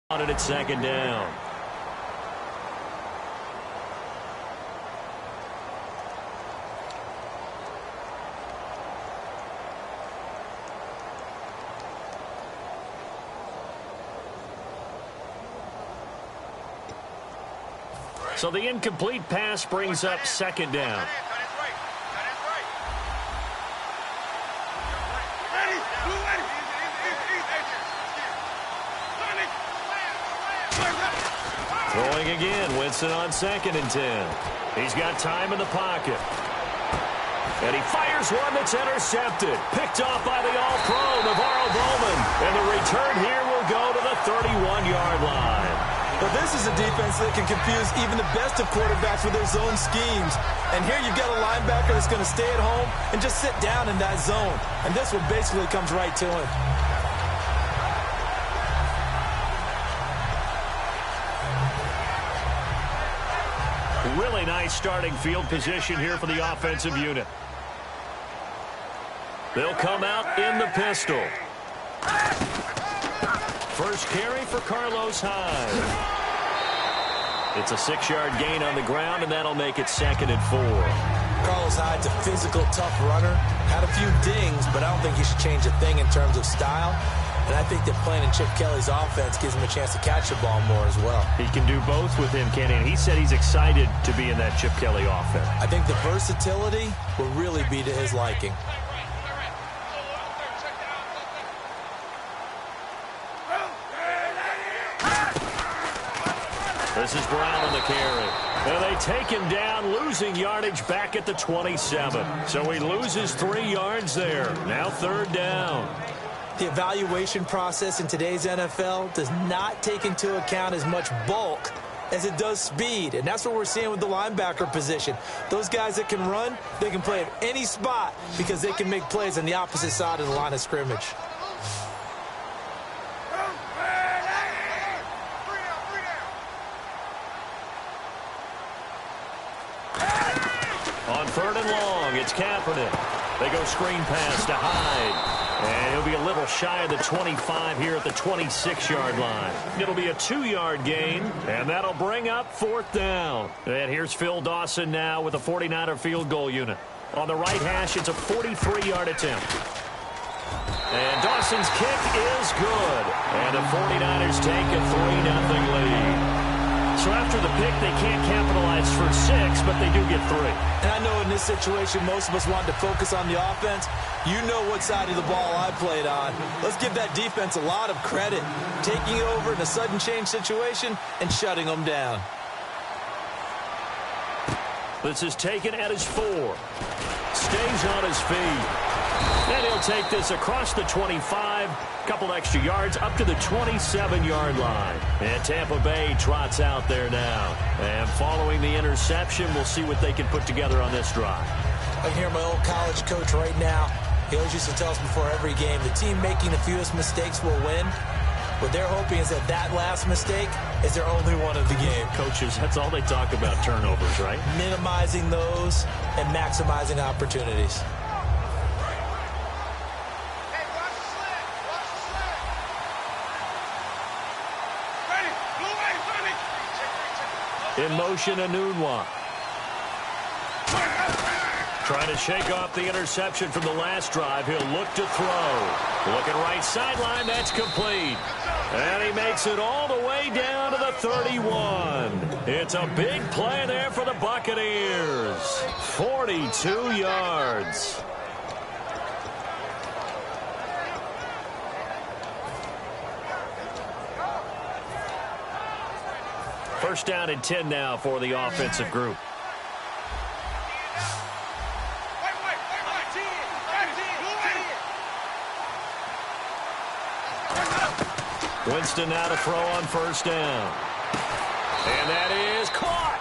On it at second down. So the incomplete pass brings up second down. Throwing again, Winston on 2nd and 10. He's got time in the pocket. And he fires one that's intercepted. Picked off by the All-Pro, Navarro Bowman. And the return here will go to the 31-yard line. But this is a defense that can confuse even the best of quarterbacks with their zone schemes. And here you've got a linebacker that's going to stay at home and just sit down in that zone. And this one basically comes right to him. Really nice starting field position here for the offensive unit. They'll come out in the pistol. First carry for Carlos Hyde. It's a 6-yard gain on the ground, and that'll make it 2nd and 4. Carlos Hyde's a physical, tough runner. Had a few dings, but I don't think he should change a thing in terms of style. And I think that playing in Chip Kelly's offense gives him a chance to catch the ball more as well. He can do both with him, Kenny. And he said he's excited to be in that Chip Kelly offense. I think the versatility will really be to his liking. This is Brown on the carry. And they take him down, losing yardage back at the 27. So he loses 3 yards there. Now 3rd down. The evaluation process in today's NFL does not take into account as much bulk as it does speed. And that's what we're seeing with the linebacker position. Those guys that can run, they can play at any spot because they can make plays on the opposite side of the line of scrimmage. On 3rd and long, it's Kaepernick. They go screen pass to Hyde. And he'll be a little shy of the 25 here at the 26-yard line. It'll be a 2-yard gain, and that'll bring up 4th down. And here's Phil Dawson now with a 49er field goal unit. On the right hash, it's a 43-yard attempt. And Dawson's kick is good. And the 49ers take a 3-0 lead. So after the pick, they can't capitalize for 6, but they do get 3. And I know in this situation, most of us want to focus on the offense. You know what side of the ball I played on. Let's give that defense a lot of credit. Taking over in a sudden change situation and shutting them down. This is taken at his 4. Stays on his feet. And he'll take this across the 25. Couple extra yards up to the 27-yard line. And Tampa Bay trots out there now. And following the interception, we'll see what they can put together on this drive. I can hear my old college coach right now. He always used to tell us before every game, the team making the fewest mistakes will win. What they're hoping is that last mistake is their only one of the game. Coaches, that's all they talk about, turnovers, right? Minimizing those and maximizing opportunities. In motion, Enunwa. Trying to shake off the interception from the last drive. He'll look to throw. Looking right sideline. That's complete. And he makes it all the way down to the 31. It's a big play there for the Buccaneers. 42 yards. First down and 10 now for the offensive group. Winston now to throw on first down. And that is caught.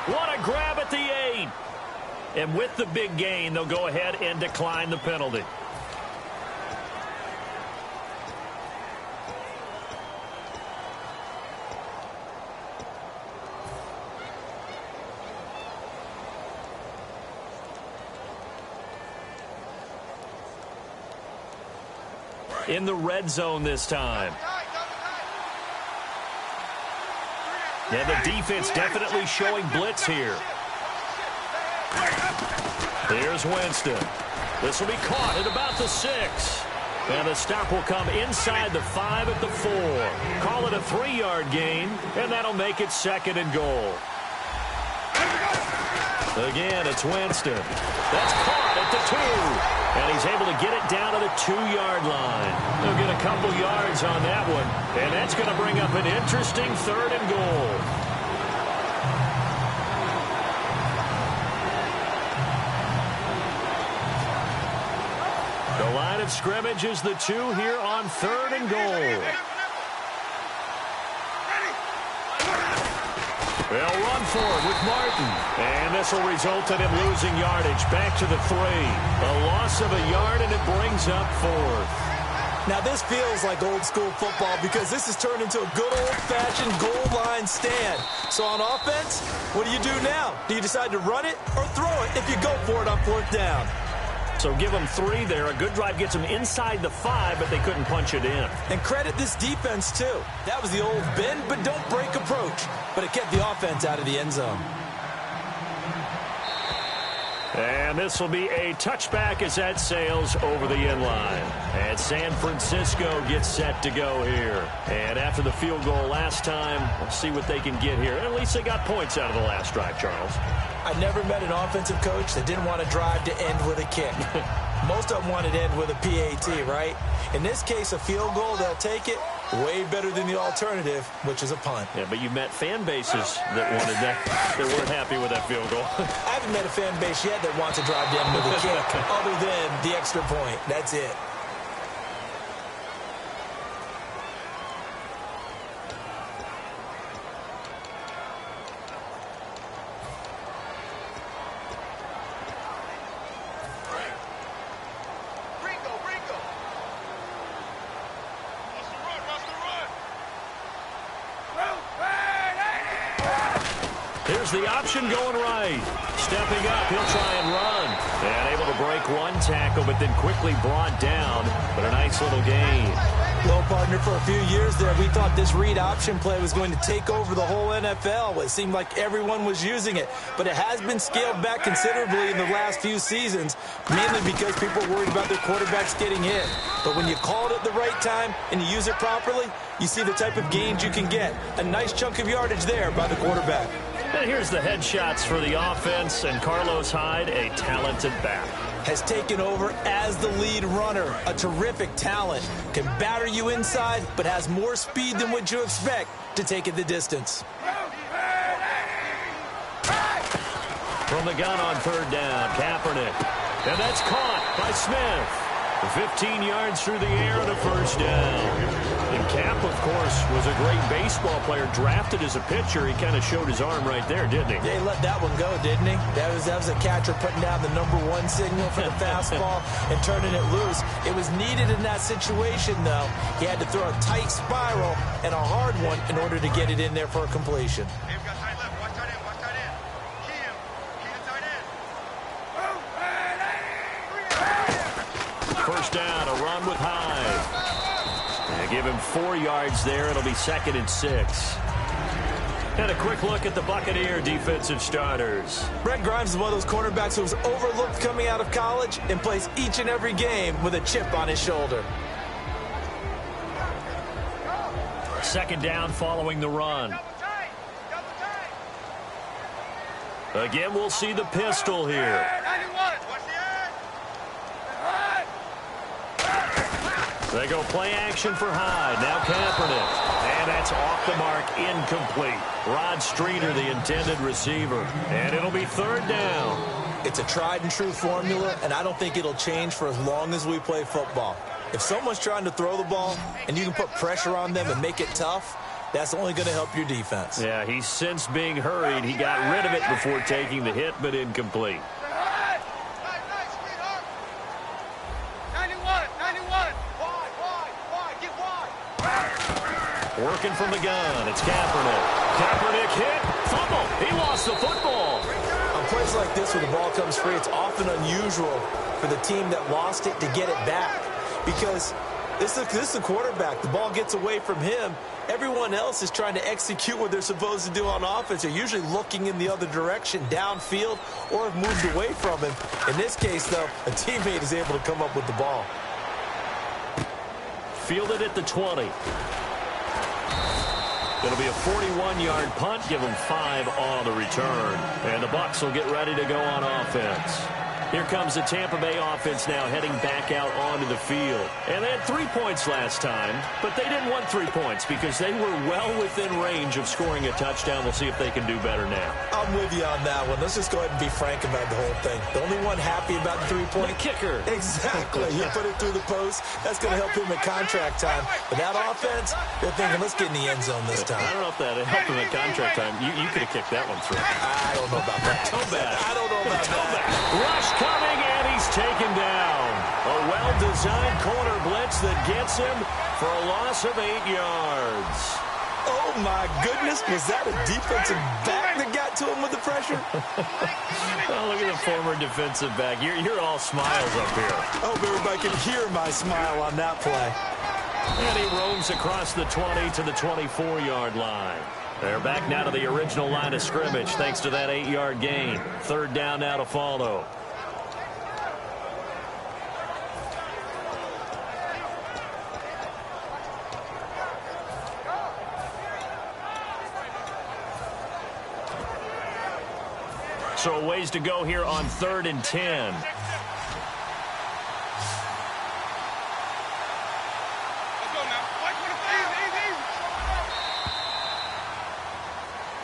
What a grab at the 8. And with the big gain, they'll go ahead and decline the penalty. In the red zone this time. And the defense definitely showing blitz here. Here's Winston. This will be caught at about the 6. And the stop will come inside the 5 at the 4. Call it a 3-yard gain, and that'll make it 2nd and goal. Again, it's Winston. That's caught at the 2. And he's able to get it down to the 2-yard line. They'll get a couple yards on that one. And that's going to bring up an interesting 3rd and goal. The line of scrimmage is the 2 here on 3rd and goal. They'll run for it with Martin. And this will result in him losing yardage back to the 3. A loss of a yard, and it brings up 4th. Now, this feels like old school football because this has turned into a good old-fashioned goal line stand. So on offense, what do now? Do you decide to run it or throw it if you go for it on 4th down? So give them 3 there. A good drive gets them inside the 5, but they couldn't punch it in. And credit this defense, too. That was the old bend but don't break approach. But it kept the offense out of the end zone. And this will be a touchback as that sails over the end line. And San Francisco gets set to go here. And after the field goal last time, we'll see what they can get here. At least they got points out of the last drive, Charles. I never met an offensive coach that didn't want to drive to end with a kick. Most of them wanted to end with a PAT, right? In this case, a field goal, they'll take it. Way better than the alternative, which is a punt. Yeah, but you met fan bases that wanted that, that weren't happy with that field goal. I haven't met a fan base yet that wants to drive to end with a kick, other than the extra point. That's it. Here's the option going right. Stepping up, he'll try and run. And able to break one tackle, but then quickly brought down. But a nice little gain. Well, partner, for a few years there, we thought this read option play was going to take over the whole NFL. It seemed like everyone was using it. But it has been scaled back considerably in the last few seasons, mainly because people are worried about their quarterbacks getting hit. But when you call it at the right time and you use it properly, you see the type of gains you can get. A nice chunk of yardage there by the quarterback. And here's the headshots for the offense, and Carlos Hyde, a talented back. Has taken over as the lead runner. A terrific talent. Can batter you inside, but has more speed than what you expect to take it the distance. From the gun on 3rd down, Kaepernick. And that's caught by Smith. 15 yards through the air and a 1st down. And Cap, of course, was a great baseball player, drafted as a pitcher. He kind of showed his arm right there, didn't he? Yeah, he let that one go, didn't he? That was a catcher putting down the #1 signal for the fastball and turning it loose. It was needed in that situation, though. He had to throw a tight spiral and a hard one in order to get it in there for a completion. First down, a run with Hyde. And give him 4 yards there. It'll be 2nd and 6. And a quick look at the Buccaneer defensive starters. Brent Grimes is one of those cornerbacks who was overlooked coming out of college and plays each and every game with a chip on his shoulder. 2nd down following the run. Again, we'll see the pistol here. They go play action for Hyde. Now Kaepernick. And that's off the mark, incomplete. Rod Streeter, the intended receiver. And it'll be 3rd down. It's a tried and true formula, and I don't think it'll change for as long as we play football. If someone's trying to throw the ball and you can put pressure on them and make it tough, that's only going to help your defense. Yeah, he's since being hurried. He got rid of it before taking the hit, but incomplete. Working from the gun, it's Kaepernick. Kaepernick hit, fumble. He lost the football. On plays like this where the ball comes free, it's often unusual for the team that lost it to get it back. Because This is the quarterback. The ball gets away from him. Everyone else is trying to execute what they're supposed to do on offense. They're usually looking in the other direction, downfield, or have moved away from him. In this case, though, a teammate is able to come up with the ball. Fielded at the 20. It'll be a 41-yard punt. Give them 5 on the return. And the Bucs will get ready to go on offense. Here comes the Tampa Bay offense now heading back out onto the field. And they had 3 points last time, but they didn't want 3 points because they were well within range of scoring a touchdown. We'll see if they can do better now. I'm with you on that one. Let's just go ahead and be frank about the whole thing. The only one happy about the 3-point. The kicker. Exactly. He put it through the post. That's going to help him at contract time. But that offense, they're thinking, let's get in the end zone this time. I don't know if that helped him at contract time. You could have kicked that one through. I don't know about that. Toe back. I don't know about that. Rush coming, and he's taken down. A well-designed corner blitz that gets him for a loss of 8 yards. Oh, my goodness. Was that a defensive back that got to him with the pressure? Oh, look at the former defensive back. You're all smiles up here. I hope everybody can hear my smile on that play. And he roams across the 20 to the 24-yard line. They're back now to the original line of scrimmage thanks to that 8-yard gain. 3rd down now to follow. So a ways to go here on 3rd and 10.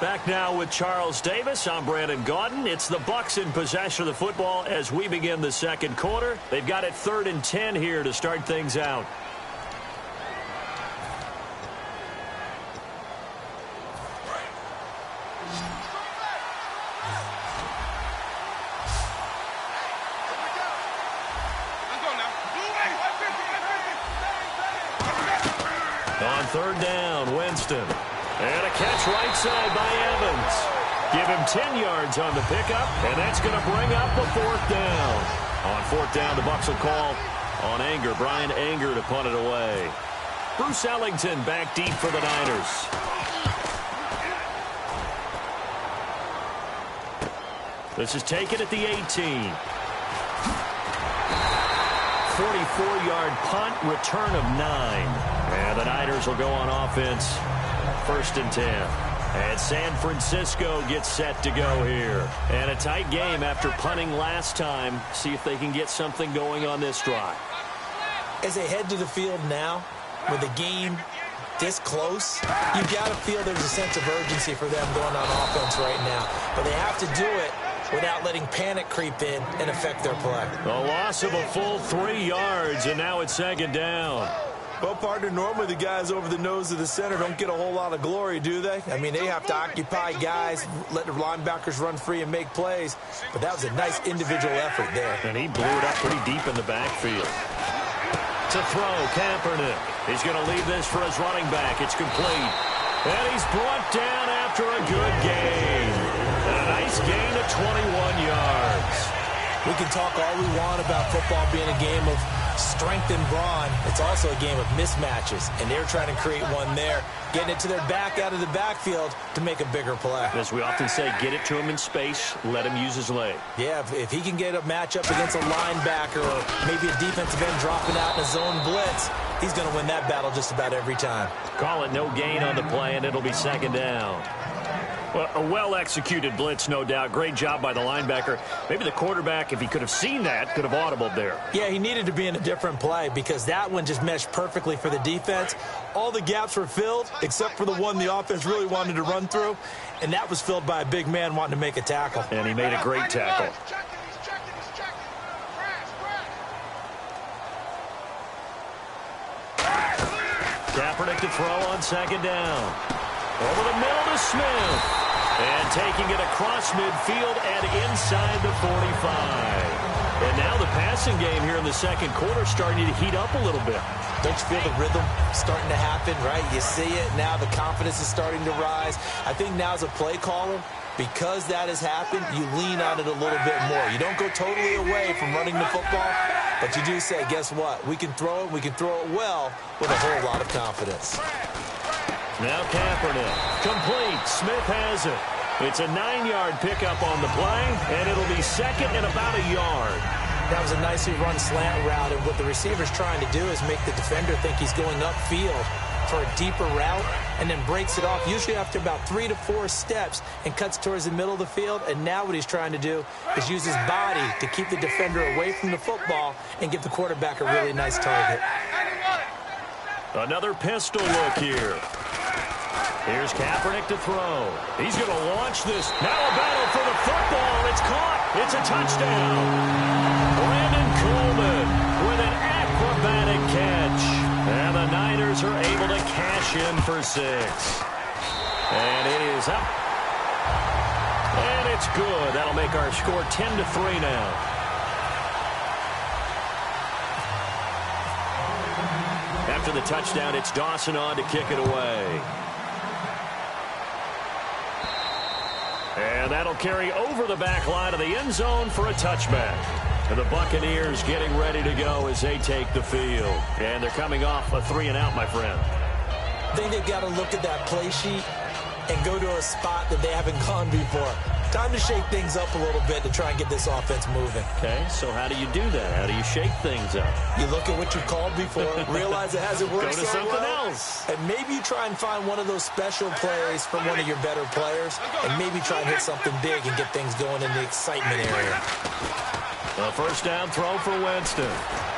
Back now with Charles Davis. I'm Brandon Gaudin. It's the Bucs in possession of the football as we begin the second quarter. They've got it 3rd and 10 here to start things out. On 3rd down, Winston. And a catch right side by Evans. Give him 10 yards on the pickup, and that's going to bring up a 4th down. On 4th down, the Bucs will call on Anger. Brian Anger to punt it away. Bruce Ellington back deep for the Niners. This is taken at the 18. 44-yard punt, return of 9. And the Niners will go on offense. 1st and 10. And San Francisco gets set to go here. And a tight game after punting last time. See if they can get something going on this drive. As they head to the field now, with the game this close, you've got to feel there's a sense of urgency for them going on offense right now. But they have to do it without letting panic creep in and affect their play. A loss of a full 3 yards, and now it's 2nd down. Well, partner, normally the guys over the nose of the center don't get a whole lot of glory, do they? I mean, they have to occupy guys, let the linebackers run free and make plays. But that was a nice individual effort there. And he blew it up pretty deep in the backfield. To throw, Kaepernick. He's going to leave this for his running back. It's complete. And he's brought down after a good gain. And a nice gain of 21 yards. We can talk all we want about football being a game of strength and brawn. It's also a game of mismatches, and they're trying to create one there, getting it to their back out of the backfield to make a bigger play. As we often say, get it to him in space, let him use his leg. Yeah, if he can get a matchup against a linebacker or maybe a defensive end dropping out in a zone blitz, he's going to win that battle just about every time. Call it no gain on the play, and it'll be 2nd down. Well, a well-executed blitz, no doubt. Great job by the linebacker. Maybe the quarterback, if he could have seen that, could have audibled there. Yeah, he needed to be in a different play because that one just meshed perfectly for the defense. All the gaps were filled except for the one the offense really wanted to run through, and that was filled by a big man wanting to make a tackle. And he made a great tackle. Kaepernick to throw on 2nd down. Over the middle to Smith. And taking it across midfield and inside the 45. And now the passing game here in the second quarter starting to heat up a little bit. Don't you feel the rhythm starting to happen, right? You see it now. The confidence is starting to rise. I think now as a play caller, Because that has happened, you lean on it a little bit more. You don't go totally away from running the football, but you do say, guess what? We can throw it. We can throw it well with a whole lot of confidence. Now Kaepernick. Complete. Smith has it. It's a 9-yard pickup on the play, and it'll be second and about a yard. That was a nicely run slant route, and what the receiver's trying to do is make the defender think he's going upfield for a deeper route, and then breaks it off, usually after about 3 to 4 steps, and cuts towards the middle of the field. And now what he's trying to do is use his body to keep the defender away from the football and give the quarterback a really nice target. Another pistol look here. Here's Kaepernick to throw. He's going to launch this. Now a battle for the football. It's caught. It's a touchdown. Brandon Coleman with an acrobatic catch. And the Niners are able to cash in for 6. And it is up. And it's good. That'll make our score 10-3 now. After the touchdown, it's Dawson on to kick it away. And that'll carry over the back line of the end zone for a touchback. And the Buccaneers getting ready to go as they take the field. And they're coming off a 3-and-out, my friend. I think they've got to look at that play sheet and go to a spot that they haven't gone before. Time to shake things up a little bit to try and get this offense moving. Okay, so how do you do that? How do you shake things up? You look at what you called before, realize it hasn't worked Go to so something well, else. and maybe you try and find one of those special plays from one of your better players, and maybe try and hit something big and get things going in the excitement area. A first down throw for Winston.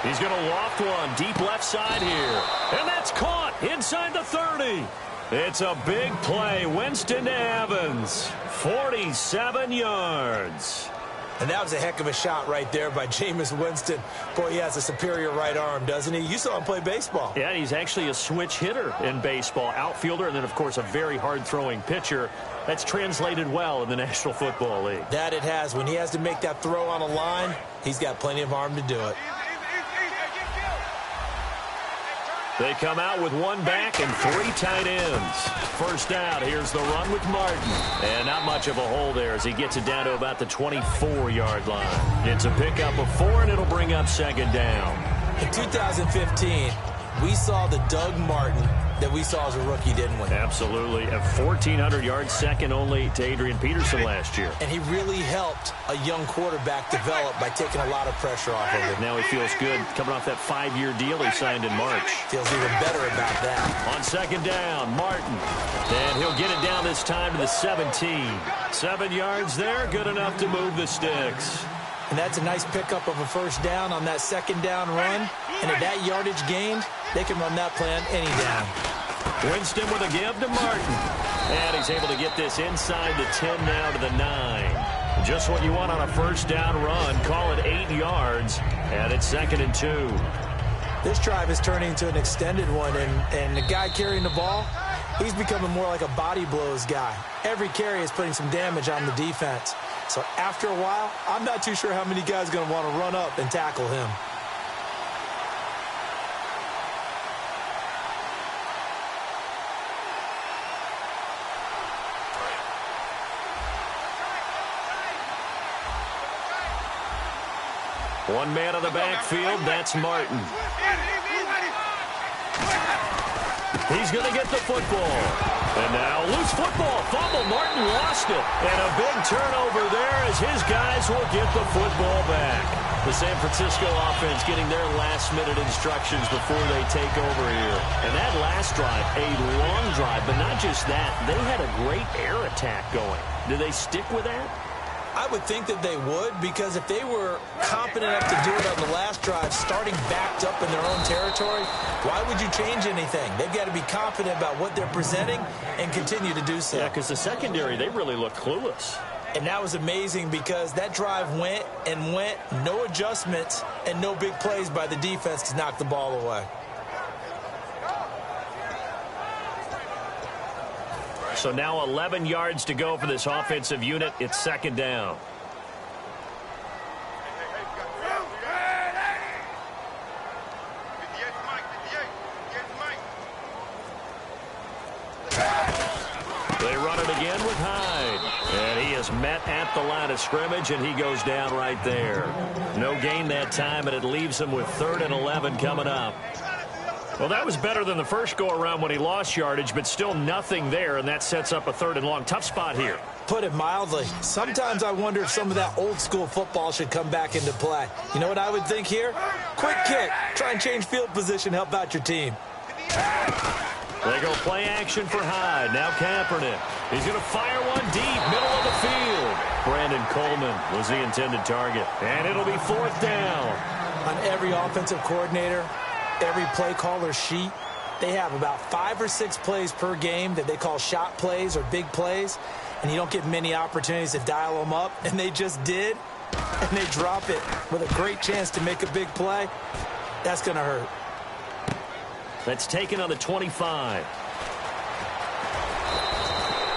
He's going to loft one deep left side here. And that's caught inside the 30. It's a big play. Winston to Evans. 47 yards. And that was a heck of a shot right there by Jameis Winston. Boy, he has a superior right arm, doesn't he? You saw him play baseball. Yeah, he's actually a switch hitter in baseball. Outfielder, and then, of course, a very hard-throwing pitcher. That's translated well in the National Football League. That it has. When he has to make that throw on a line, he's got plenty of arm to do it. They come out with one back and 3 tight ends. First down, here's the run with Martin. And not much of a hole there as he gets it down to about the 24-yard line. It's a pickup of 4, and it'll bring up second down. In 2015, we saw the Doug Martin that we saw as a rookie, didn't we? Absolutely. A 1,400 yards, second only to Adrian Peterson last year. And he really helped a young quarterback develop by taking a lot of pressure off of him. Now he feels good coming off that 5-year deal he signed in March. Feels even better about that. On second down, Martin. And he'll get it down this time to the 17. 7 yards there, good enough to move the sticks. And that's a nice pickup of a first down on that second down run. And at that yardage gained, they can run that play on any down. Winston with a give to Martin. And he's able to get this inside the 10 now to the 9. Just what you want on a first down run. Call it 8 yards. And it's 2nd and 2. This drive is turning into an extended one. And the guy carrying the ball, he's becoming more like a body blows guy. Every carry is putting some damage on the defense. So after a while, I'm not too sure how many guys are going to want to run up and tackle him. One man on the backfield, that's Martin. He's going to get the football. And now loose football. Fumble. Martin lost it. And a big turnover there as his guys will get the football back. The San Francisco offense getting their last-minute instructions before they take over here. And that last drive, a long drive, but not just that. They had a great air attack going. Do they stick with that? I would think that they would, because if they were competent enough to do it on the last drive, starting backed up in their own territory, why would you change anything? They've got to be confident about what they're presenting and continue to do so. Yeah, because the secondary, they really looked clueless. And that was amazing because that drive went and went, no adjustments and no big plays by the defense to knock the ball away. So now 11 yards to go for this offensive unit. It's second down. They run it again with Hyde. And he is met at the line of scrimmage, and he goes down right there. No gain that time, and it leaves him with 3rd and 11 coming up. Well, that was better than the first go-around when he lost yardage, but still nothing there, and that sets up a 3rd and long. Tough spot here. Put it mildly. Sometimes I wonder if some of that old-school football should come back into play. You know what I would think here? Quick kick. Try and change field position, help out your team. They go play action for Hyde. Now Kaepernick. He's going to fire one deep, middle of the field. Brandon Coleman was the intended target. And it'll be 4th down. On every offensive coordinator, every play caller sheet, they have about 5 or 6 plays per game that they call shot plays or big plays, and you don't get many opportunities to dial them up, and they just did, and they drop it with a great chance to make a big play. That's going to hurt. That's taken on the 25.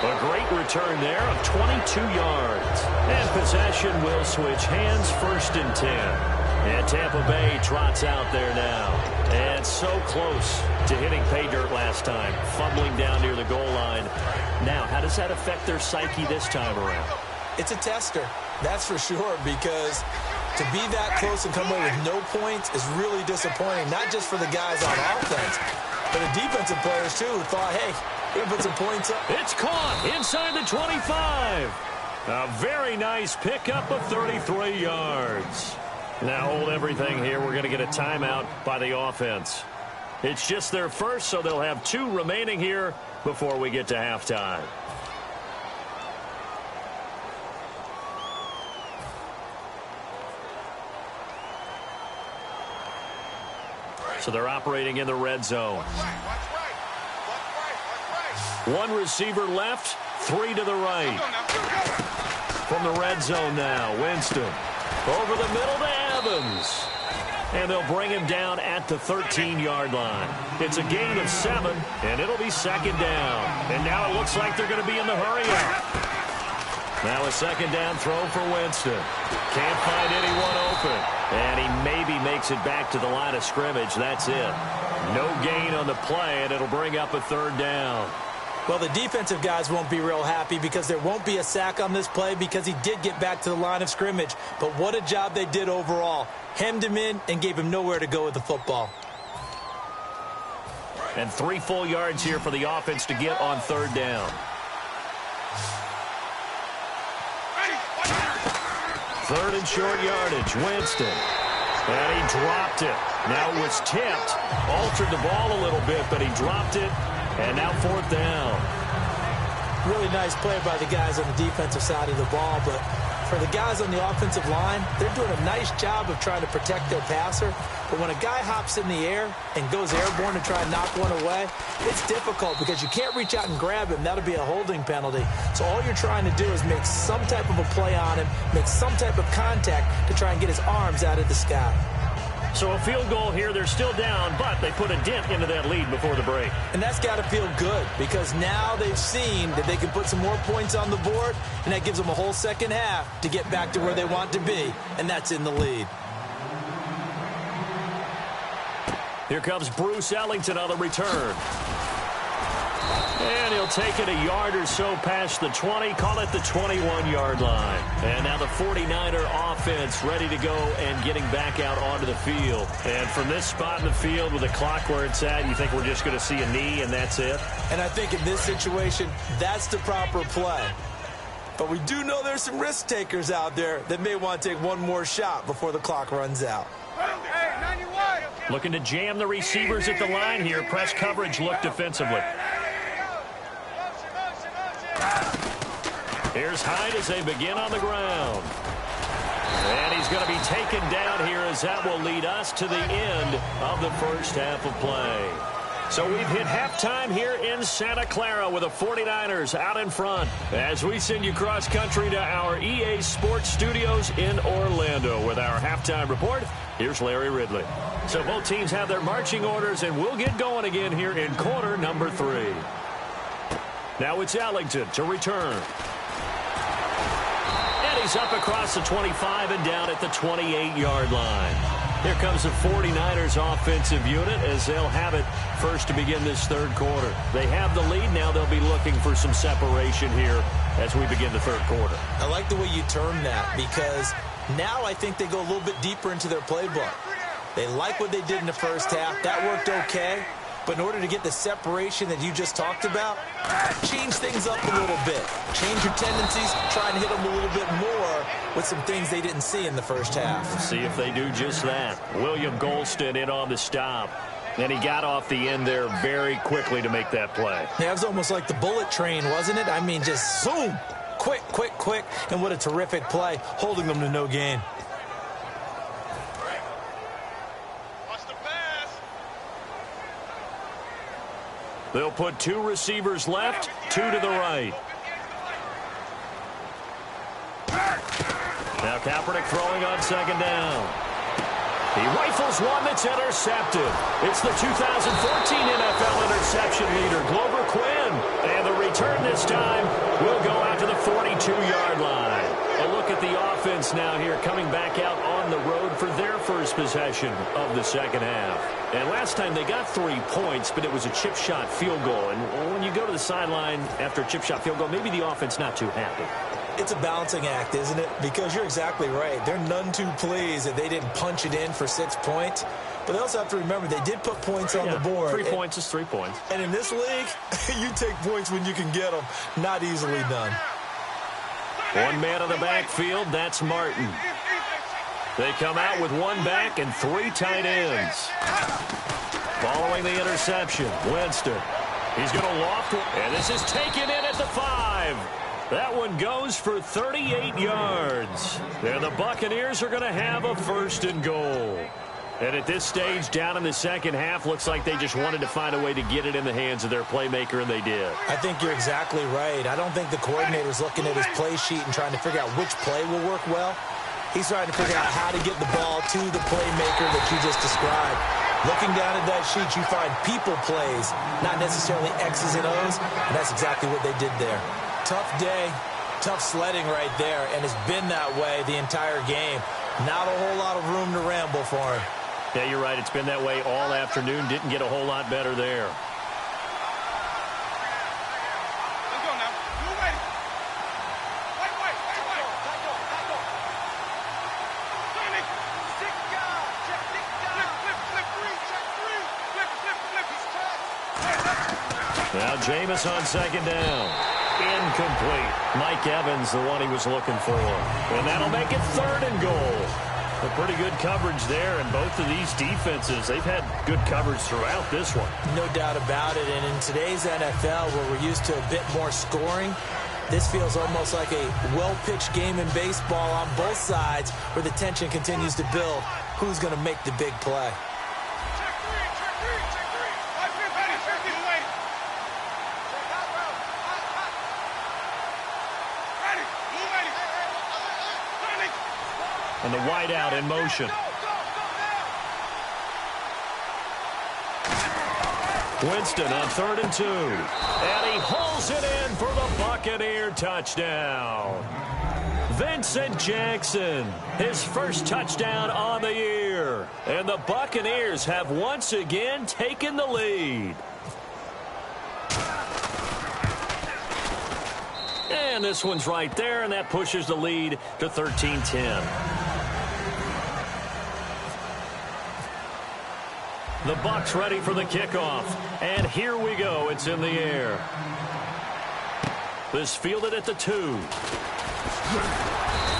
A great return there of 22 yards. And possession will switch hands, 1st and 10. And Tampa Bay trots out there now. And so close to hitting pay dirt last time, fumbling down near the goal line. Now, how does that affect their psyche this time around? It's a tester, that's for sure, because to be that close and come away with no points is really disappointing, not just for the guys on offense, but the defensive players, too, who thought, hey, we're going to put some points up. It's caught inside the 25. A very nice pickup of 33 yards. Now hold everything here. We're going to get a timeout by the offense. It's just their first, so they'll have 2 remaining here before we get to halftime. So they're operating in the red zone. 1 receiver left, 3 to the right. From the red zone now, Winston. Over the middle to Evans. And they'll bring him down at the 13-yard line. It's a gain of 7, and it'll be 2nd down. And now it looks like they're going to be in the hurry-up. Now a 2nd down throw for Winston. Can't find anyone open. And he maybe makes it back to the line of scrimmage. That's it. No gain on the play, and it'll bring up a 3rd down. Well, the defensive guys won't be real happy because there won't be a sack on this play because he did get back to the line of scrimmage. But what a job they did overall. Hemmed him in and gave him nowhere to go with the football. And 3 full yards here for the offense to get on 3rd down. 3rd and short yardage, Winston. And he dropped it. Now it was tipped. Altered the ball a little bit, but he dropped it. And now 4th down. Really nice play by the guys on the defensive side of the ball, but for the guys on the offensive line, they're doing a nice job of trying to protect their passer. But when a guy hops in the air and goes airborne to try and knock one away, it's difficult because you can't reach out and grab him. That'll be a holding penalty. So all you're trying to do is make some type of a play on him, make some type of contact to try and get his arms out of the sky. So a field goal here. They're still down, but they put a dent into that lead before the break. And that's got to feel good because now they've seen that they can put some more points on the board, and that gives them a whole 2nd half to get back to where they want to be, and that's in the lead. Here comes Bruce Ellington on the return. And he'll take it a yard or so past the 20, call it the 21-yard line. And now the 49er offense ready to go and getting back out onto the field. And from this spot in the field with the clock where it's at, you think we're just going to see a knee and that's it? And I think in this situation, that's the proper play. But we do know there's some risk takers out there that may want to take one more shot before the clock runs out. Looking to jam the receivers at the line here. Press coverage look defensively. Here's Hyde as they begin on the ground. And he's going to be taken down here as that will lead us to the end of the first half of play. So we've hit halftime here in Santa Clara with the 49ers out in front. As we send you cross country to our EA Sports Studios in Orlando with our halftime report, here's Larry Ridley. So both teams have their marching orders, and we'll get going again here in quarter number 3. Now it's Ellington to return. And he's up across the 25 and down at the 28-yard line. Here comes the 49ers offensive unit as they'll have it first to begin this third quarter. They have the lead. Now they'll be looking for some separation here as we begin the third quarter. I like the way you term that because now I think they go a little bit deeper into their playbook. They like what they did in the first half. That worked okay. But in order to get the separation that you just talked about, change things up a little bit. Change your tendencies, try and hit them a little bit more with some things they didn't see in the first half. See if they do just that. William Golston in on the stop. And he got off the end there very quickly to make that play. Yeah, it was almost like the bullet train, wasn't it? I mean, just boom, quick, quick, quick. And what a terrific play, holding them to no gain. They'll put two receivers left, two to the right. Now Kaepernick throwing on second down. He rifles one that's intercepted. It's the 2014 NFL interception leader, Glover Quinn. And the return this time will go out to the 42-yard line. A look at the offense now here coming back out on the road for their first possession of the second half. And last time they got 3 points, but it was a chip shot field goal. And when you go to the sideline after a chip shot field goal, maybe the offense not too happy. It's a balancing act, isn't it? Because you're exactly right. They're none too pleased that they didn't punch it in for 6 points. But they also have to remember they did put points on the board. 3 points is 3 points. And in this league, you take points when you can get them. Not easily done. One man in the backfield, that's Martin. They come out with one back and 3 tight ends. Following the interception, Winston. He's going to loft, and this is taken in at the 5. That one goes for 38 yards. And the Buccaneers are going to have a first and goal. And at this stage, down in the second half, looks like they just wanted to find a way to get it in the hands of their playmaker, and they did. I think you're exactly right. I don't think the coordinator's looking at his play sheet and trying to figure out which play will work well. He's trying to figure out how to get the ball to the playmaker that you just described. Looking down at that sheet, you find people plays, not necessarily X's and O's, and that's exactly what they did there. Tough day, tough sledding right there, and it's been that way the entire game. Not a whole lot of room to ramble for him. Yeah, you're right. It's been that way all afternoon. Didn't get a whole lot better there. Let's go now. You ready? Wait. Sonic. Check flip. Now Jameis on second down. Incomplete. Mike Evans, the one he was looking for. And that'll make it third and goal. A pretty good coverage there, and both of these defenses, they've had good coverage throughout this one. No doubt about it, and in today's NFL, where we're used to a bit more scoring, this feels almost like a well-pitched game in baseball on both sides, where the tension continues to build. Who's going to make the big play? And the wide out in motion. Winston on 3rd and 2. And he hauls it in for the Buccaneer touchdown. Vincent Jackson, his first touchdown on the year. And the Buccaneers have once again taken the lead. And this one's right there, and that pushes the lead to 13-10. The Bucs ready for the kickoff. And here we go. It's in the air. This fielded at the 2.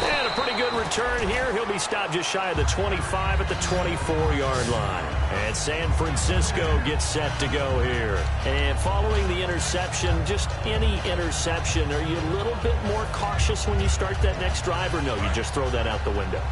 And a pretty good return here. He'll be stopped just shy of the 25 at the 24-yard line. And San Francisco gets set to go here. And following the interception, just any interception, are you a little bit more cautious when you start that next drive, or no, you just throw that out the window?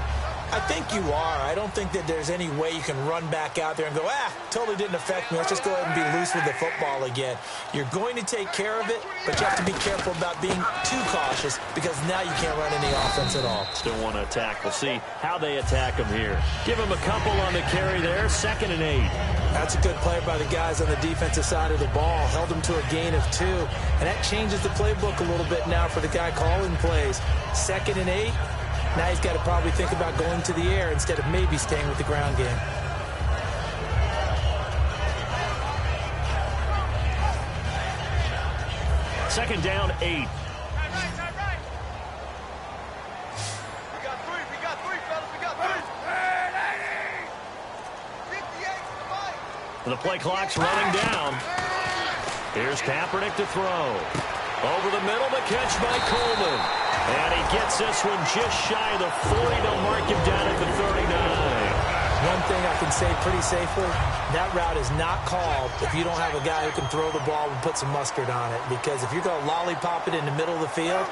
I think you are. I don't think that there's any way you can run back out there and go, totally didn't affect me. Let's just go ahead and be loose with the football again. You're going to take care of it, but you have to be careful about being too cautious because now you can't run any offense at all. Still want to attack. We'll see how they attack them here. Give them a couple on the carry there. 2nd and 8. That's a good play by the guys on the defensive side of the ball. Held them to a gain of 2. And that changes the playbook a little bit now for the guy calling plays. 2nd and 8. Now he's got to probably think about going to the air instead of maybe staying with the ground game. Second down, 8. We got three, fellas. We got three. 58 to the fight. The play clock's running down. Here's Kaepernick to throw. Over the middle, the catch by Coleman. And he gets this one just shy of the 40. They'll mark him down at the 39. One thing I can say pretty safely, that route is not called if you don't have a guy who can throw the ball and put some mustard on it. Because if you're going to lollipop it in the middle of the field,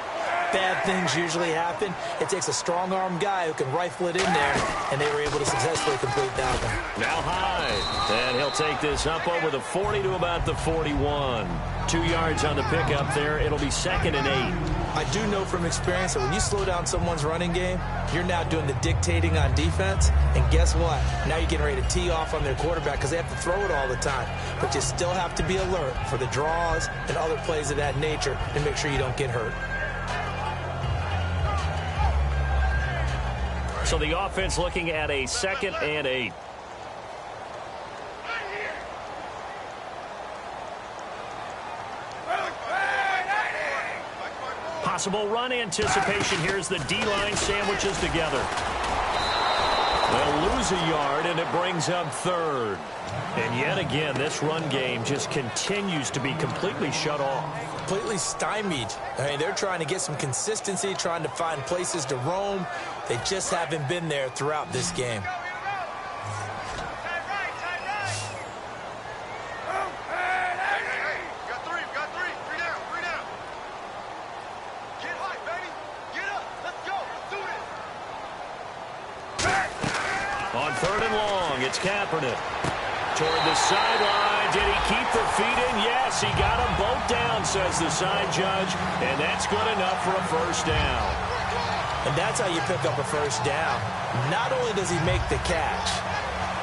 bad things usually happen. It takes a strong-arm guy who can rifle it in there, and they were able to successfully complete that one. Now Hyde, and he'll take this up over the 40 to about the 41. 2 yards on the pickup there. It'll be second and 8. I do know from experience that when you slow down someone's running game, you're now doing the dictating on defense. And guess what? Now you're getting ready to tee off on their quarterback because they have to throw it all the time. But you still have to be alert for the draws and other plays of that nature to make sure you don't get hurt. So the offense looking at a second and 8. Possible run anticipation. Here's the D-line sandwiches together. They'll lose a yard, and it brings up third. And yet again, this run game just continues to be completely shut off. Completely stymied. I mean, they're trying to get some consistency, trying to find places to roam. They just haven't been there throughout this game. On third and long, it's Kaepernick. Toward the sideline. Did he keep the feet in? Yes, he got them both down, says the side judge. And that's good enough for a first down. And that's how you pick up a first down. Not only does he make the catch,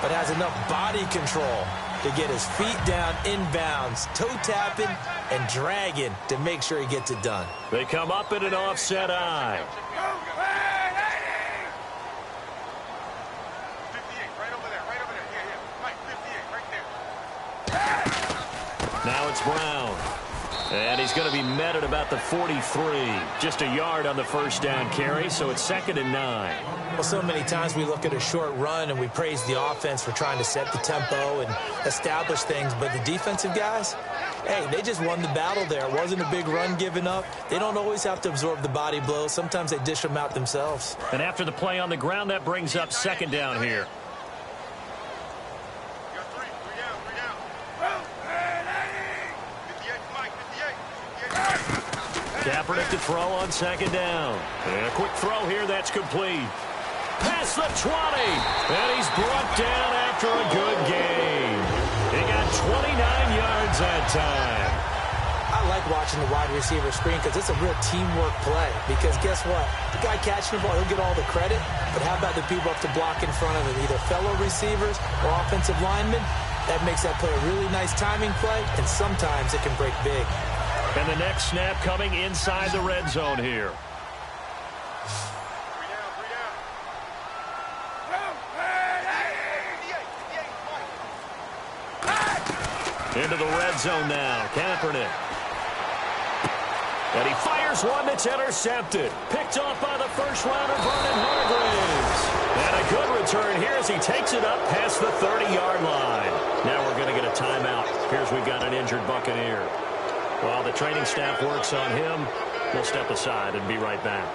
but has enough body control to get his feet down inbounds, toe tapping and dragging to make sure he gets it done. They come up in an offset eye. Now it's Brown. And he's going to be met at about the 43. Just a yard on the first down carry, so it's second and 9. Well, so many times we look at a short run and we praise the offense for trying to set the tempo and establish things. But the defensive guys, hey, they just won the battle there. It wasn't a big run given up. They don't always have to absorb the body blows. Sometimes they dish them out themselves. And after the play on the ground, that brings up second down here. Kaepernick to throw on second down. And a quick throw here, that's complete. Past the 20, and he's brought down after a good game. He got 29 yards that time. I like watching the wide receiver screen because it's a real teamwork play. Because guess what? The guy catching the ball, he'll get all the credit. But how about the people up to block in front of him, either fellow receivers or offensive linemen? That makes that play a really nice timing play, and sometimes it can break big. And the next snap coming inside the red zone here. Into the red zone now. Kaepernick. And he fires one that's intercepted. Picked off by the first rounder, Vernon Hargreaves. And a good return here as he takes it up past the 30-yard line. Now we're going to get a timeout. Here's we've got an injured Buccaneer. While the training staff works on him, we'll step aside and be right back.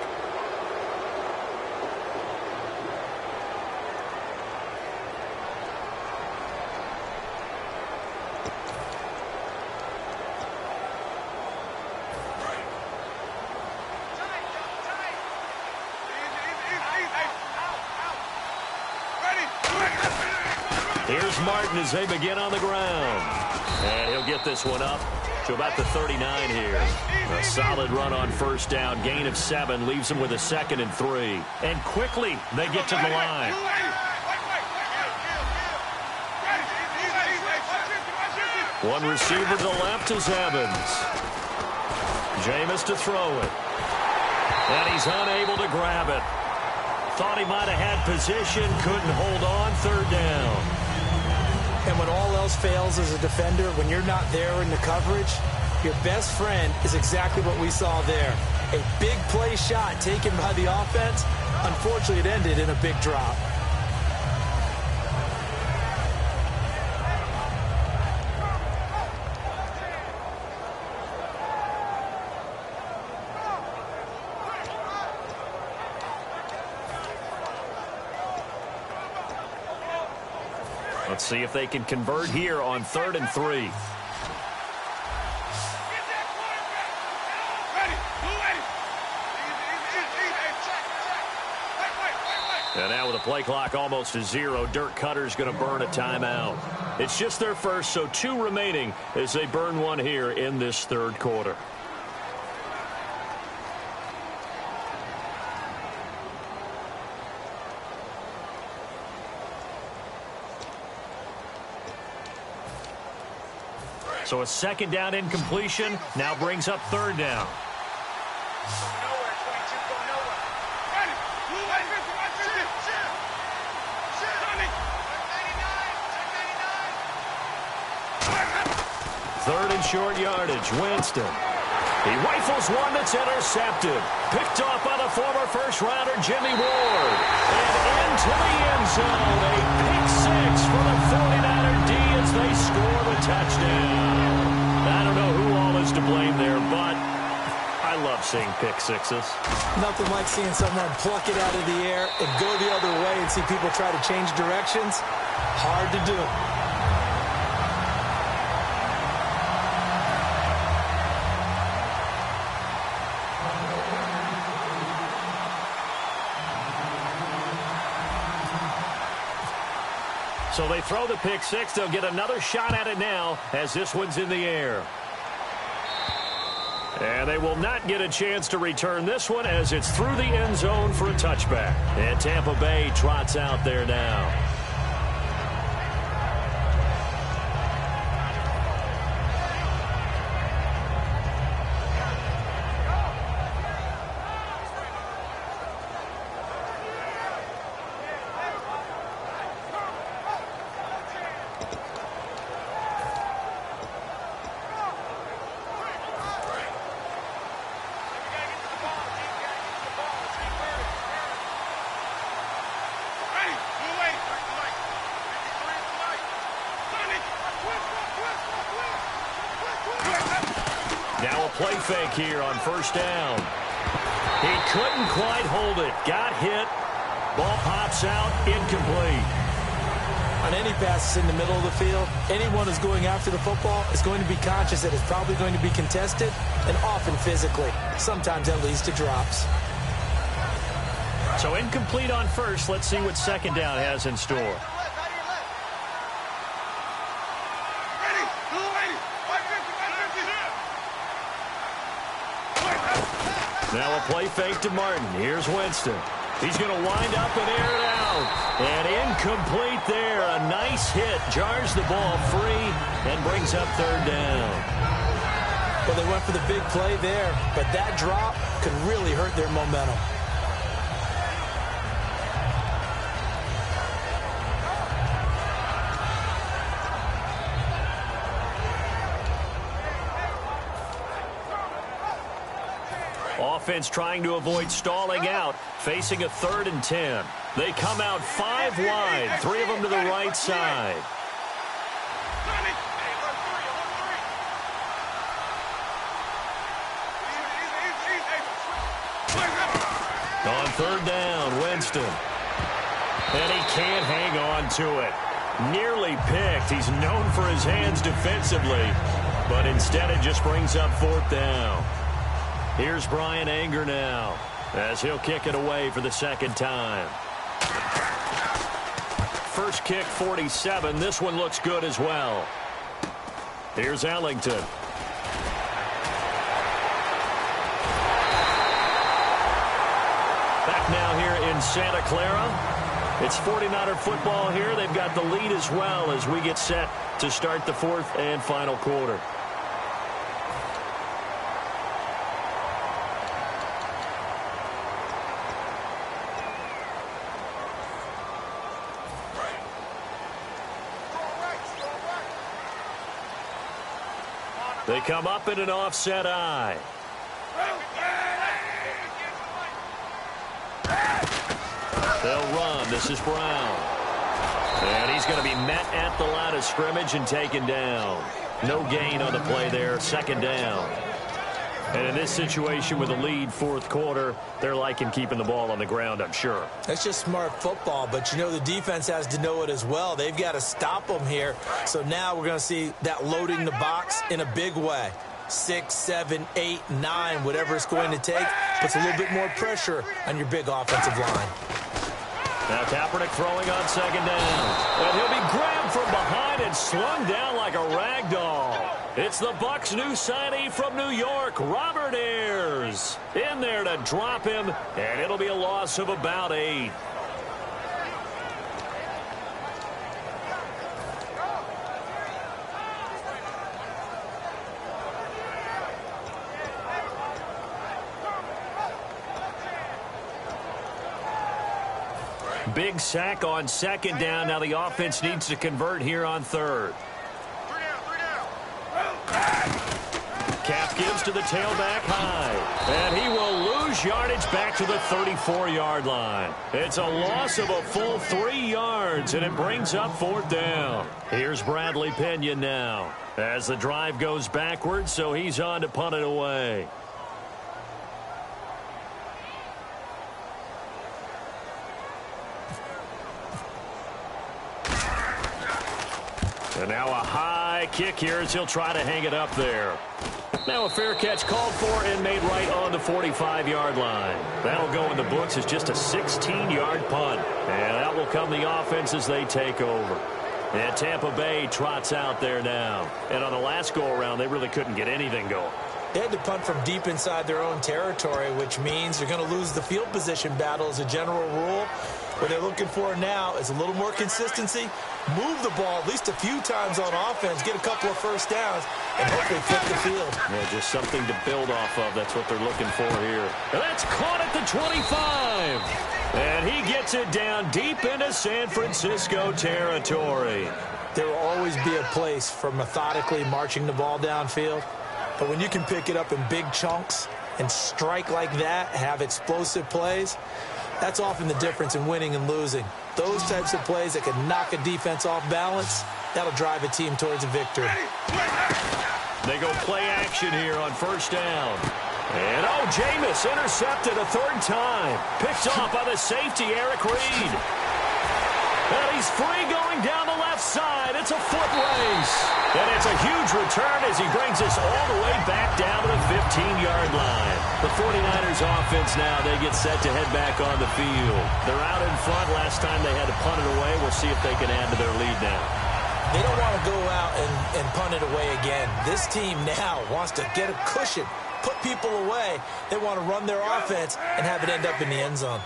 Here's Martin as they begin on the ground. And he'll get this one up to about the 39 here. A solid run on first down. Gain of 7 leaves them with a 2nd and 3. And quickly they get to the line. One receiver to the left is Evans. Jameis to throw it. And he's unable to grab it. Thought he might have had position, couldn't hold on, third down. And when all else fails as a defender, when you're not there in the coverage, your best friend is exactly what we saw there. A big play shot taken by the offense. Unfortunately, it ended in a big drop. Let's see if they can convert here on 3rd and 3. And now with the play clock almost to 0, Dirk Cutter's going to burn a timeout. It's just their first, so 2 remaining as they burn one here in this 3rd quarter. So a 2nd down incompletion now brings up 3rd down. Third and short yardage, Winston. He rifles one that's intercepted. Picked off by the former first-rounder Jimmy Ward. And into the end zone. A pick 6 for the 49er D as they score the touchdown. I don't know who all is to blame there, but I love seeing pick 6s. Nothing like seeing someone pluck it out of the air and go the other way and see people try to change directions. Hard to do. So they throw the pick 6. They'll get another shot at it now as this one's in the air. And they will not get a chance to return this one as it's through the end zone for a touchback. And Tampa Bay trots out there now. Now a play fake here on 1st down. He couldn't quite hold it. Got hit. Ball pops out. Incomplete. On any passes in the middle of the field, anyone who's going after the football is going to be conscious that it's probably going to be contested, and often physically. Sometimes that leads to drops. So incomplete on 1st. Let's see what 2nd down has in store. Now a play fake to Martin. Here's Winston. He's going to wind up and air it out. And incomplete there. A nice hit. Jars the ball free and brings up 3rd down. Well, they went for the big play there, but that drop could really hurt their momentum. Offense trying to avoid stalling out, facing a 3rd and 10. They come out 5 wide, 3 of them to the right side. On 3rd down, Winston. And he can't hang on to it. Nearly picked. He's known for his hands defensively, but instead it just brings up 4th down. Here's Brian Anger now as he'll kick it away for the 2nd time. First kick, 47. This one looks good as well. Here's Ellington. Back now here in Santa Clara. It's 49er football here. They've got the lead as well as we get set to start the 4th and final quarter. They come up in an offset eye. They'll run. This is Brown. And he's going to be met at the line of scrimmage and taken down. No gain on the play there. Second down. And in this situation with a lead fourth quarter, they're liking keeping the ball on the ground, I'm sure. That's just smart football, but you know the defense has to know it as well. They've got to stop them here. So now we're going to see that loading the box in a big way. 6, 7, 8, 9, whatever it's going to take, puts a little bit more pressure on your big offensive line. Now Kaepernick throwing on second down. And he'll be grabbed from behind and slung down like a rag doll. It's the Bucs' new signee from New York, Robert Ayers. In there to drop him, and it'll be a loss of about 8. Big sack on second down. Now the offense needs to convert here on third. Cap gives to the tailback high. And he will lose yardage back to the 34-yard line. It's a loss of a full 3 yards, and it brings up fourth down. Here's Bradley Pinion now as the drive goes backwards, so he's on to punt it away. And now a high kick here as he'll try to hang it up there. Now a fair catch called for and made right on the 45-yard line. That'll go in the books as just a 16-yard punt. And out will come the offense as they take over. And Tampa Bay trots out there now. And on the last go-around, they really couldn't get anything going. They had to punt from deep inside their own territory, which means they're going to lose the field position battle as a general rule. What they're looking for now is a little more consistency, move the ball at least a few times on offense, get a couple of first downs, and hopefully flip the field. Yeah, just something to build off of. That's what they're looking for here. And that's caught at the 25. And he gets it down deep into San Francisco territory. There will always be a place for methodically marching the ball downfield. But when you can pick it up in big chunks and strike like that, have explosive plays, that's often the difference in winning and losing. Those types of plays that can knock a defense off balance, that'll drive a team towards a victory. They go play action here on first down. And, oh, Jameis intercepted a third time. Picked off by the safety, Eric Reed. And he's free going down the left side. It's a foot race. And it's a huge return as he brings us all the way back down to the 15-yard line. The 49ers offense now, they get set to head back on the field. They're out in front. Last time they had to punt it away. We'll see if they can add to their lead now. They don't want to go out and punt it away again. This team now wants to get a cushion, put people away. They want to run their offense and have it end up in the end zone.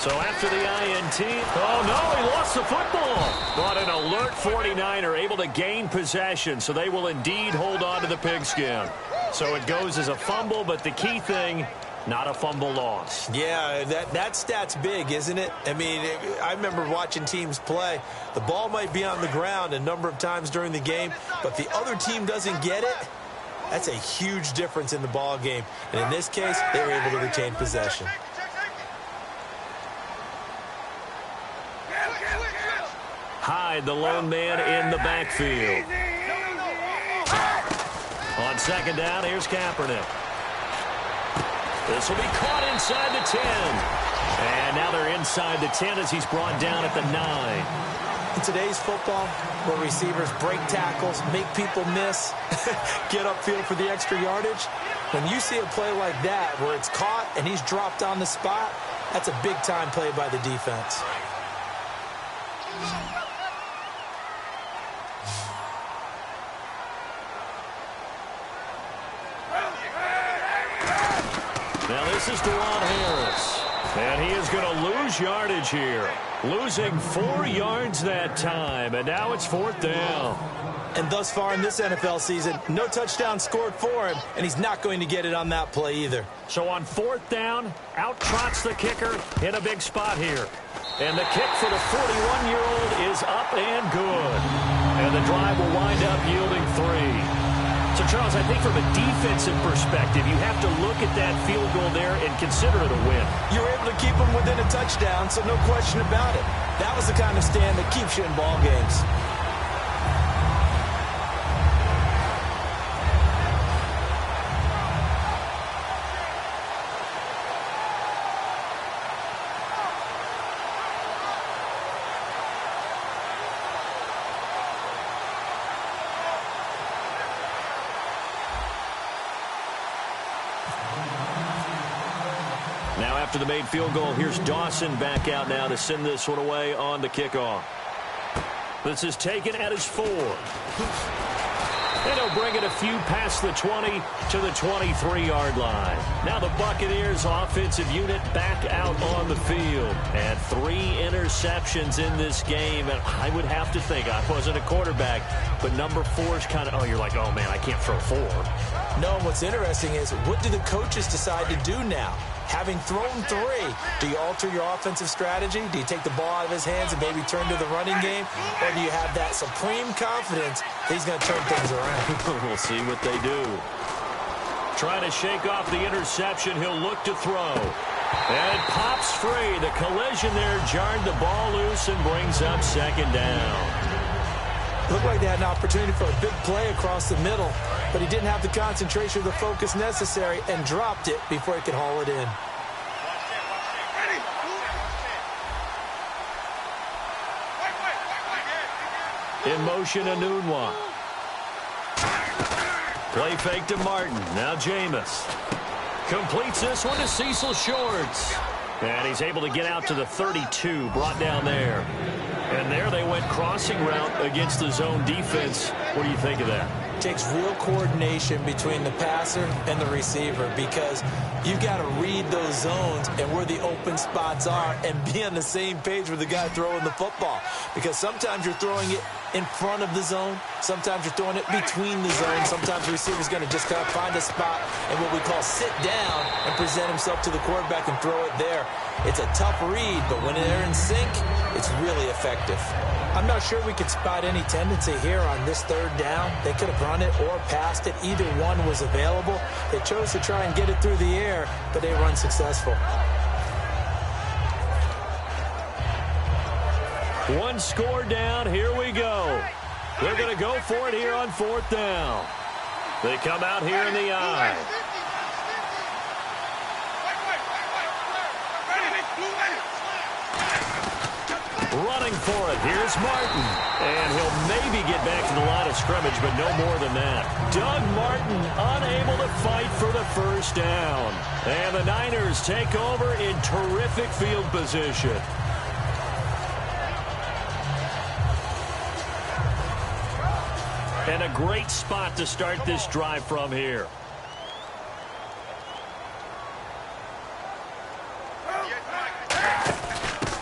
So after the INT, oh no, he lost the football. But an alert 49er able to gain possession, so they will indeed hold on to the pigskin. So it goes as a fumble, but the key thing, not a fumble loss. Yeah, that stat's big, isn't it? I mean, I remember watching teams play. The ball might be on the ground a number of times during the game, but the other team doesn't get it. That's a huge difference in the ball game. And in this case, they were able to retain possession. Hyde, the lone man in the backfield. On second down, here's Kaepernick. This will be caught inside the 10. And now they're inside the 10 as he's brought down at the 9. In today's football, where receivers break tackles, make people miss, get upfield for the extra yardage, when you see a play like that where it's caught and he's dropped on the spot, that's a big-time play by the defense. Now this is Deron Harris. And he is going to lose yardage here. Losing 4 yards that time, and now it's 4th down. And thus far in this NFL season, no touchdown scored for him, and he's not going to get it on that play either. So on 4th down, out trots the kicker in a big spot here. And the kick for the 41-year-old is up and good. And the drive will wind up yielding 3. So, Charles, I think from a defensive perspective, you have to look at that field goal there and consider it a win. You were able to keep him within a touchdown, so no question about it. That was the kind of stand that keeps you in ball games. Now after the made field goal, here's Dawson back out now to send this one away on the kickoff. This is taken at his 4. And he'll bring it a few past the 20 to the 23-yard line. Now the Buccaneers offensive unit back out on the field. And 3 interceptions in this game. And I would have to think, I wasn't a quarterback, but number 4 is kind of, oh, you're like, oh, man, I can't throw 4. No, what's interesting is, what do the coaches decide to do now? Having thrown 3, do you alter your offensive strategy? Do you take the ball out of his hands and maybe turn to the running game? Or do you have that supreme confidence that he's going to turn things around? We'll see what they do. Trying to shake off the interception. He'll look to throw. And it pops free. The collision there jarred the ball loose and brings up 2nd down. Looked like they had an opportunity for a big play across the middle, but he didn't have the concentration or the focus necessary and dropped it before he could haul it in. In motion, Enunwa. Play fake to Martin. Now Jameis. Completes this one to Cecil Shorts. And he's able to get out to the 32, brought down there. And there they went crossing route against the zone defense. What do you think of that? Takes real coordination between the passer and the receiver, because you got to read those zones and where the open spots are and be on the same page with the guy throwing the football. Because sometimes you're throwing it in front of the zone. Sometimes you're throwing it between the zones. Sometimes the receiver's going to just kind of find a spot and what we call sit down and present himself to the quarterback and throw it there. It's a tough read, but when they're in sync, it's really effective. I'm not sure we could spot any tendency here on this 3rd down. They could have run it or passed it. Either one was available. They chose to try and get it through the air, but they were unsuccessful. 1 score down. Here we go. They're going to go for it here on 4th down. They come out here in the eye. Running for it. Here's Martin. And he'll maybe get back to the line of scrimmage, but no more than that. Doug Martin unable to fight for the 1st down. And the Niners take over in terrific field position. And a great spot to start this drive from here.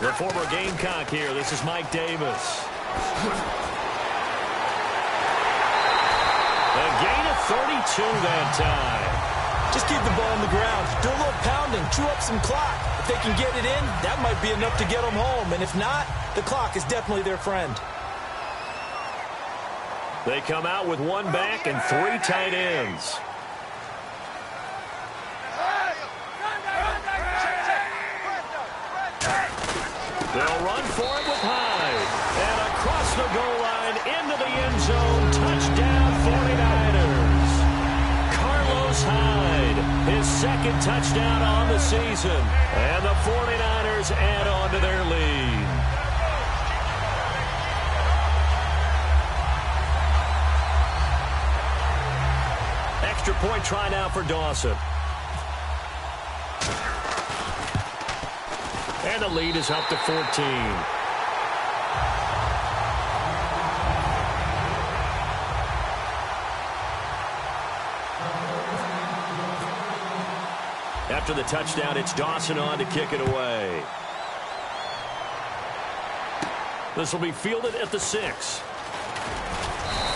The former Gamecock here. This is Mike Davis. A gain of 32 that time. Just keep the ball on the ground. Do a little pounding. Chew up some clock. If they can get it in, that might be enough to get them home. And if not, the clock is definitely their friend. They come out with 1 back and 3 tight ends. They'll run for it with Hyde. And across the goal line into the end zone. Touchdown 49ers. Carlos Hyde, his 2nd touchdown on the season. And the 49ers add on to their lead. Extra point try now for Dawson. And the lead is up to 14. After the touchdown, it's Dawson on to kick it away. This will be fielded at the 6.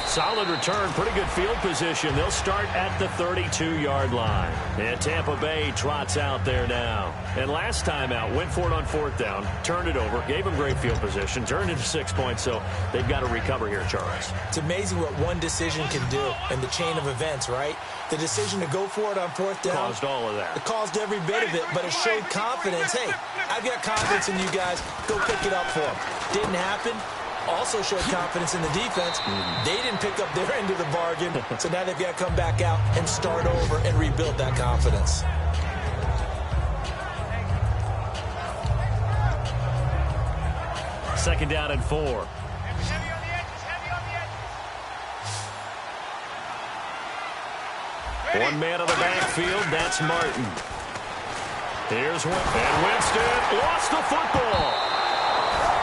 Solid return, pretty good field position. They'll start at the 32-yard line. And Tampa Bay trots out there now. And last time out, went for it on 4th down, turned it over, gave them great field position, turned into 6 points, so they've got to recover here, Charles. It's amazing what one decision can do in the chain of events, right? The decision to go for it on 4th down. Caused all of that. It caused every bit of it, but it showed confidence. Hey, I've got confidence in you guys. Go pick it up for them. Didn't happen. Also showed confidence in the defense. They didn't pick up their end of the bargain, so now they've got to come back out and start over and rebuild that confidence. Second down and 4. Heavy on the edges, heavy on the edges. One man on the backfield, that's Martin. Here's Winston lost the football.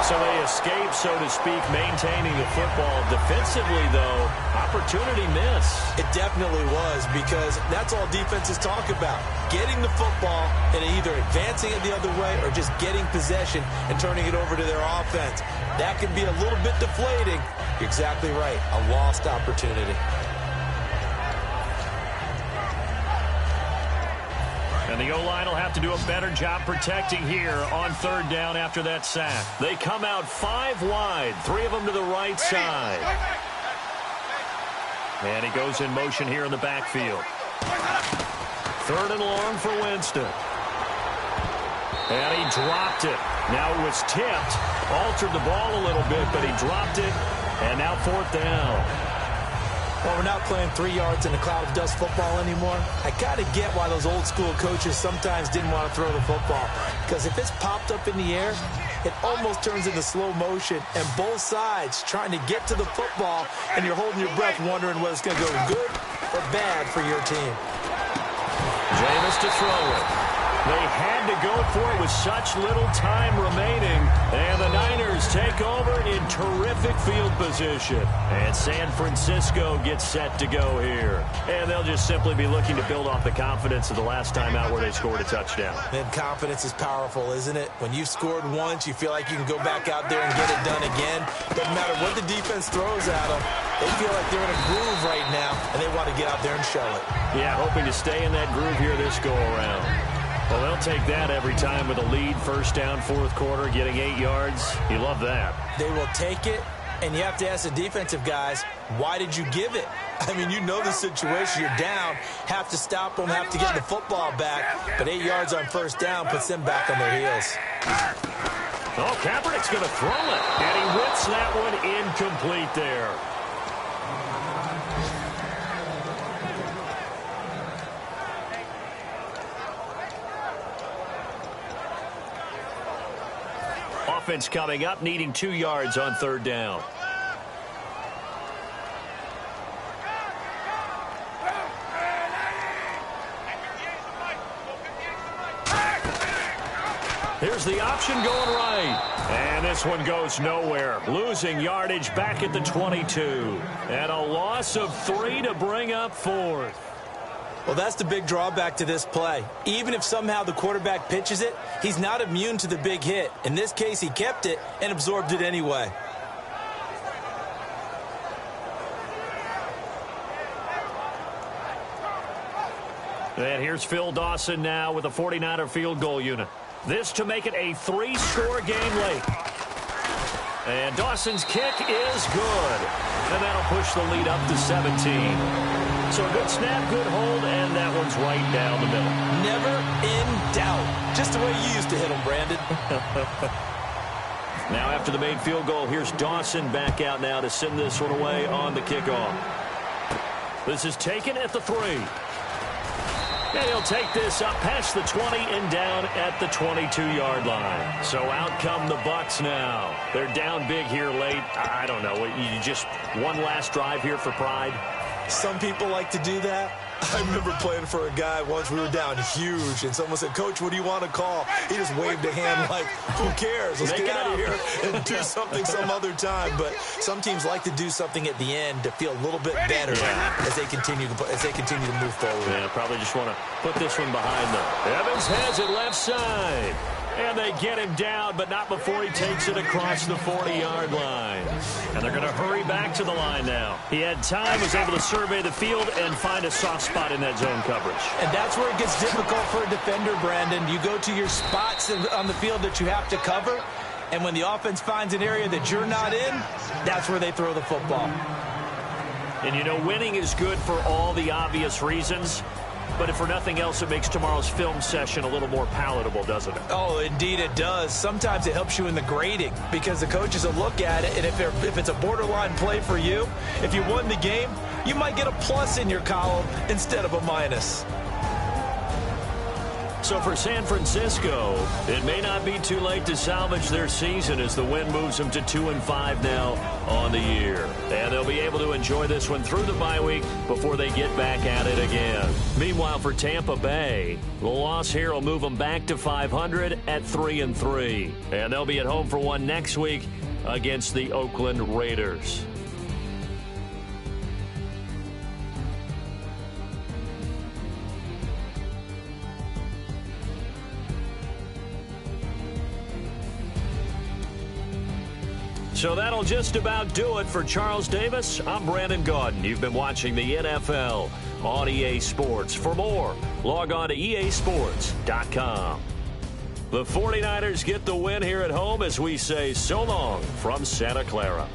So they escape, so to speak, maintaining the football. Defensively, though, opportunity miss. It definitely was, because that's all defenses talk about. Getting the football and either advancing it the other way or just getting possession and turning it over to their offense. That can be a little bit deflating. You're exactly right. A lost opportunity. And the O-line will have to do a better job protecting here on 3rd down after that sack. They come out 5 wide, 3 of them to the right side. And he goes in motion here in the backfield. 3rd and long for Winston. And he dropped it. Now it was tipped, altered the ball a little bit, but he dropped it. And now 4th down. Well, we're not playing 3 yards in a cloud of dust football anymore. I kind of get why those old school coaches sometimes didn't want to throw the football. Because if it's popped up in the air, it almost turns into slow motion. And both sides trying to get to the football, and you're holding your breath wondering whether it's going to go good or bad for your team. Jameis to throw it. They had to go for it with such little time remaining. And the Niners take over in terrific field position. And San Francisco gets set to go here. And they'll just simply be looking to build off the confidence of the last time out where they scored a touchdown. And confidence is powerful, isn't it? When you've scored once, you feel like you can go back out there and get it done again. Doesn't matter what the defense throws at them. They feel like they're in a groove right now, and they want to get out there and show it. Yeah, hoping to stay in that groove here this go-around. Well, they'll take that every time with a lead. 1st down, 4th quarter, getting 8 yards. You love that. They will take it, and you have to ask the defensive guys, why did you give it? I mean, you know the situation. You're down, have to stop them, have to get the football back. But 8 yards on 1st down puts them back on their heels. Oh, Kaepernick's going to throw it. And he whips that one incomplete there. Offense coming up, needing 2 yards on 3rd down. Here's the option going right. And this one goes nowhere. Losing yardage back at the 22. And a loss of 3 to bring up 4th. Well, that's the big drawback to this play. Even if somehow the quarterback pitches it, he's not immune to the big hit. In this case, he kept it and absorbed it anyway. And here's Phil Dawson now with a 49er field goal unit. This to make it a 3-score game late. And Dawson's kick is good. And that'll push the lead up to 17. So a good snap, good hold, and that one's right down the middle. Never in doubt. Just the way you used to hit them, Brandon. Now after the made field goal, here's Dawson back out now to send this one away on the kickoff. This is taken at the 3. And he'll take this up past the 20 and down at the 22-yard line. So out come the Bucs now. They're down big here late. I don't know. You just one last drive here for pride. Some people like to do that. I remember playing for a guy once. We were down huge, and someone said, "Coach, what do you want to call?" He just waved a hand like, "Who cares? Let's get out of here and do something some other time." But some teams like to do something at the end to feel a little bit better as they continue to move forward. Yeah, probably just want to put this one behind them. Evans has it left side. And they get him down, but not before he takes it across the 40-yard line. And they're going to hurry back to the line now. He had time, was able to survey the field and find a soft spot in that zone coverage. And that's where it gets difficult for a defender, Brandon. You go to your spots on the field that you have to cover, and when the offense finds an area that you're not in, that's where they throw the football. And, you know, winning is good for all the obvious reasons. But if for nothing else, it makes tomorrow's film session a little more palatable, doesn't it? Oh, indeed it does. Sometimes it helps you in the grading because the coaches will look at it, and if it's a borderline play for you, if you won the game, you might get a plus in your column instead of a minus. So for San Francisco, it may not be too late to salvage their season as the win moves them to 2-5 now on the year. And they'll be able to enjoy this one through the bye week before they get back at it again. Meanwhile, for Tampa Bay, the loss here will move them back to 500 at 3-3. And they'll be at home for one next week against the Oakland Raiders. So that'll just about do it for Charles Davis. I'm Brandon Gaudin. You've been watching the NFL on EA Sports. For more, log on to easports.com. The 49ers get the win here at home as we say so long from Santa Clara.